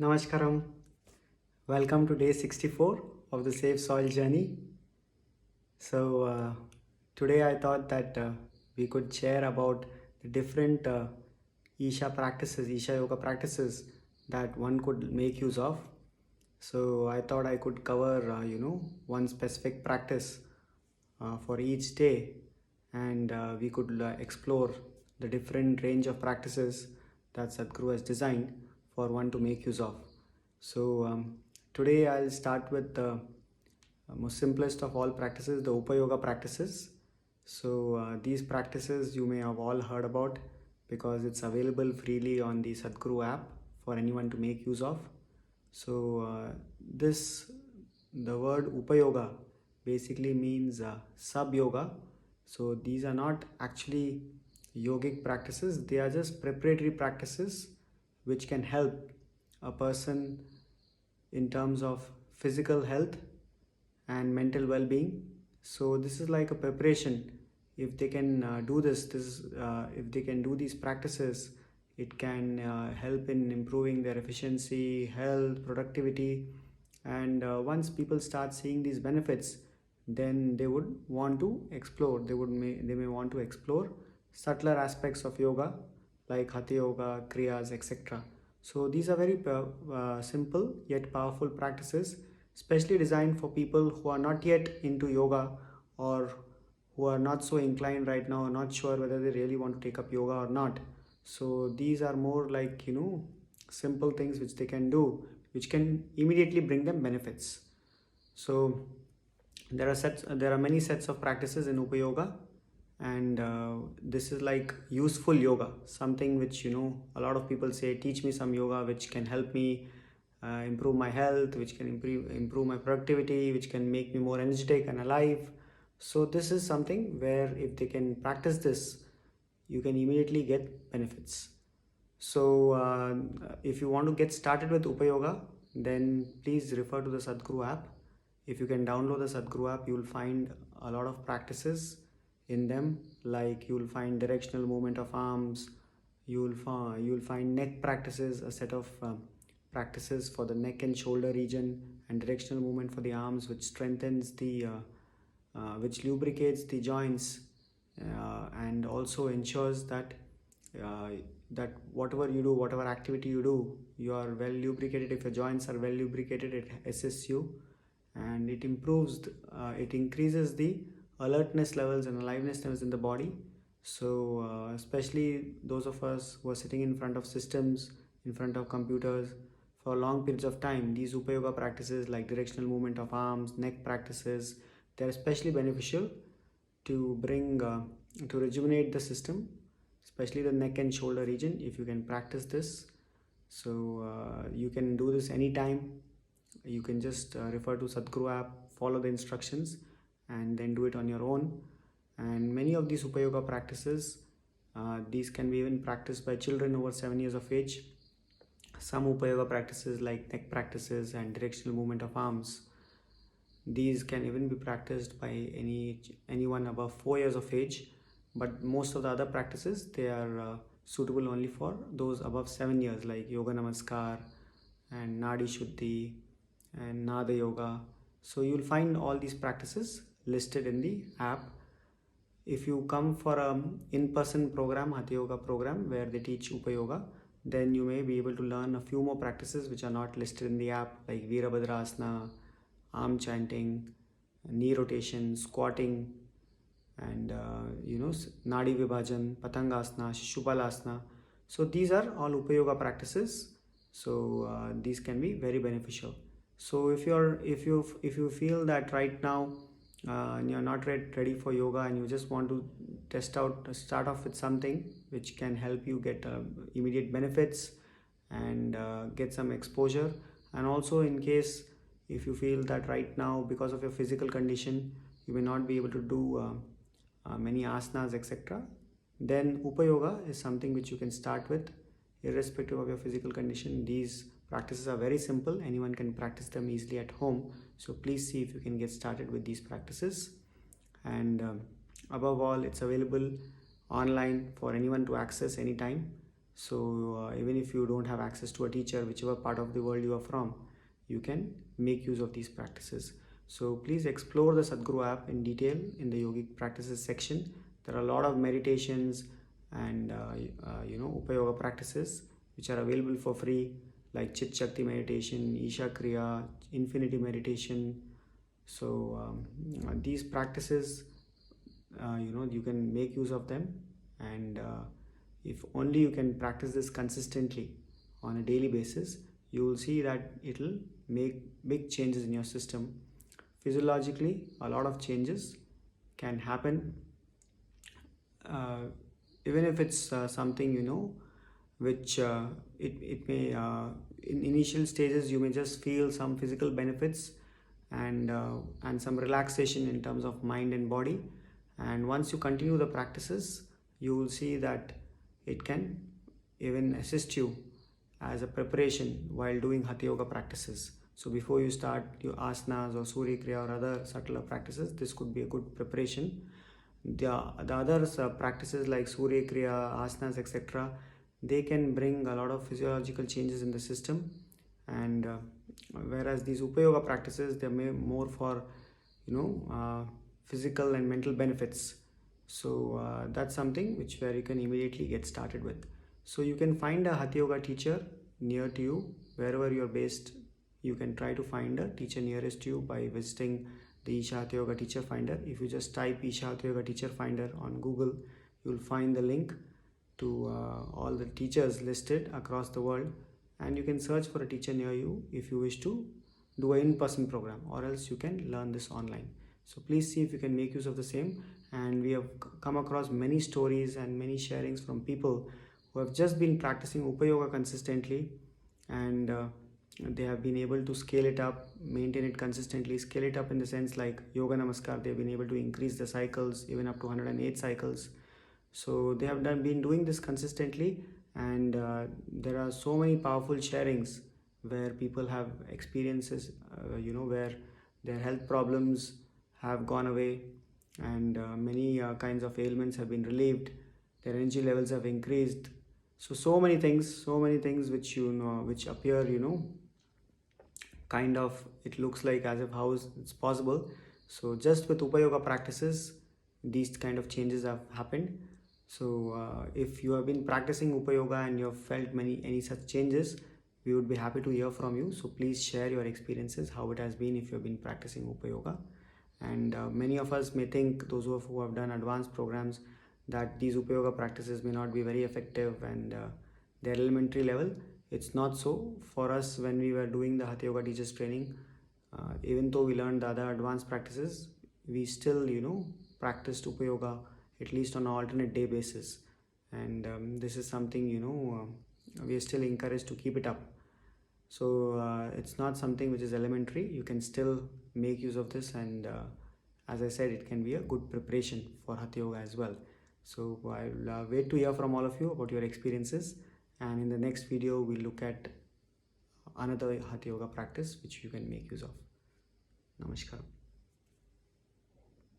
Namaskaram. Welcome to day 64 of the Safe Soil Journey. So, today I thought that we could share about the different Isha Yoga practices that one could make use of. So, I thought I could cover, one specific practice for each day, and we could explore the different range of practices that Sadhguru has designed for one to make use of. So, today I'll start with the most simplest of all practices, the Upa-yoga practices. So, these practices you may have all heard about because it's available freely on the Sadhguru app for anyone to make use of. So, the word Upa-yoga basically means sub-yoga. So, these are not actually yogic practices, they are just preparatory practices which can help a person in terms of physical health and mental well-being. So this is like a preparation. If they can if they can do these practices, it can help in improving their efficiency, health, productivity. And once people start seeing these benefits, then they would want to explore. They may want to explore subtler aspects of yoga like hatha yoga, kriyas, etc. So these are very simple yet powerful practices, specially designed for people who are not yet into yoga, or who are not so inclined right now, not sure whether they really want to take up yoga or not. So these are more like, simple things which they can do, which can immediately bring them benefits. So there are many sets of practices in Upa yoga, and this is like useful yoga, something which, a lot of people say, teach me some yoga which can help me improve my health, which can improve my productivity, which can make me more energetic and alive. So this is something where if they can practice this, you can immediately get benefits. So, if you want to get started with Upa Yoga, then please refer to the Sadhguru app. If you can download the Sadhguru app, you will find a lot of practices in them. Like you will find directional movement of arms, you will find neck practices, a set of practices for the neck and shoulder region, and directional movement for the arms, which strengthens which lubricates the joints, and also ensures that uh, whatever you do, whatever activity you do, you are well lubricated. If your joints are well lubricated, it assists you, and it increases the alertness levels and aliveness levels in the body. So, especially those of us who are sitting in front of systems, in front of computers for long periods of time, these Upa Yoga practices like directional movement of arms, neck practices, they're especially beneficial to to rejuvenate the system, especially the neck and shoulder region. If you can practice this, so you can do this anytime. You can just refer to Sadhguru app, follow the instructions, and then do it on your own. And many of these Upa Yoga practices, these can be even practiced by children over 7 years of age. Some Upa Yoga practices like neck practices and directional movement of arms, these can even be practiced by anyone above 4 years of age. But most of the other practices, they are suitable only for those above 7 years, like Yoga Namaskar and Nadi Shuddhi and Nada Yoga. So you'll find all these practices listed in the app. If you come for a in-person program, Hatha Yoga program, where they teach Upa Yoga, then you may be able to learn a few more practices which are not listed in the app, like Virabhadrasana, arm chanting, knee rotation, squatting, and Nadi Vibhajan, Patangasana, Shishupalasana. So these are all Upa Yoga practices. So these can be very beneficial. So if you feel that right now and you're not ready for yoga, and you just want to start off with something which can help you get immediate benefits and get some exposure. And also, in case if you feel that right now, because of your physical condition, you may not be able to do many asanas, etc., then Upa Yoga is something which you can start with, irrespective of your physical condition. These practices are very simple, anyone can practice them easily at home. So please see if you can get started with these practices. And above all, it's available online for anyone to access anytime. So even if you don't have access to a teacher, whichever part of the world you are from, you can make use of these practices. So please explore the Sadhguru app in detail in the yogic practices section. There are a lot of meditations and Upa-yoga practices which are available for free, like Chit Shakti meditation, Isha Kriya, Infinity meditation. So these practices, you can make use of them, and if only you can practice this consistently on a daily basis, you will see that it will make big changes in your system. Physiologically, a lot of changes can happen, uh, even if it's something which it may in initial stages you may just feel some physical benefits and some relaxation in terms of mind and body, and once you continue the practices, you will see that it can even assist you as a preparation while doing hatha yoga practices. So before you start your asanas or surya kriya or other subtler practices, this could be a good preparation. The others practices like surya kriya, asanas, etc., they can bring a lot of physiological changes in the system, and whereas these upa-yoga practices, they're more for physical and mental benefits. So that's something which where you can immediately get started with. So you can find a hatha yoga teacher near to you wherever you're based. You can try to find a teacher nearest to you by visiting the Isha Hatha Yoga Teacher Finder. If you just type Isha Hatha Yoga Teacher Finder on Google, you'll find the link to all the teachers listed across the world, and you can search for a teacher near you if you wish to do an in-person program, or else you can learn this online. So please see if you can make use of the same. And we have come across many stories and many sharings from people who have just been practicing Upa-yoga consistently, and they have been able to scale it up, maintain it consistently, scale it up in the sense like yoga namaskar, they've been able to increase the cycles even up to 108 cycles. So they have been doing this consistently, and there are so many powerful sharings where people have experiences, where their health problems have gone away, and many kinds of ailments have been relieved, their energy levels have increased. So many things which which appear kind of, it looks like as if how it's possible. So just with upa-yoga practices, these kind of changes have happened. So if you have been practicing upa-yoga and you have felt any such changes, we would be happy to hear from you. So please share your experiences, how it has been if you have been practicing upa-yoga. And many of us may think, those who have done advanced programs, that these upa-yoga practices may not be very effective and they're elementary level. It's not so. For us, when we were doing the hatha yoga teachers training, even though we learned the other advanced practices, we still practiced upa-yoga at least on an alternate day basis, and this is something we are still encouraged to keep it up. So it's not something which is elementary. You can still make use of this, and as I said, it can be a good preparation for hatha yoga as well. So I'll wait to hear from all of you about your experiences, and in the next video we'll look at another hatha yoga practice which you can make use of. Namaskar.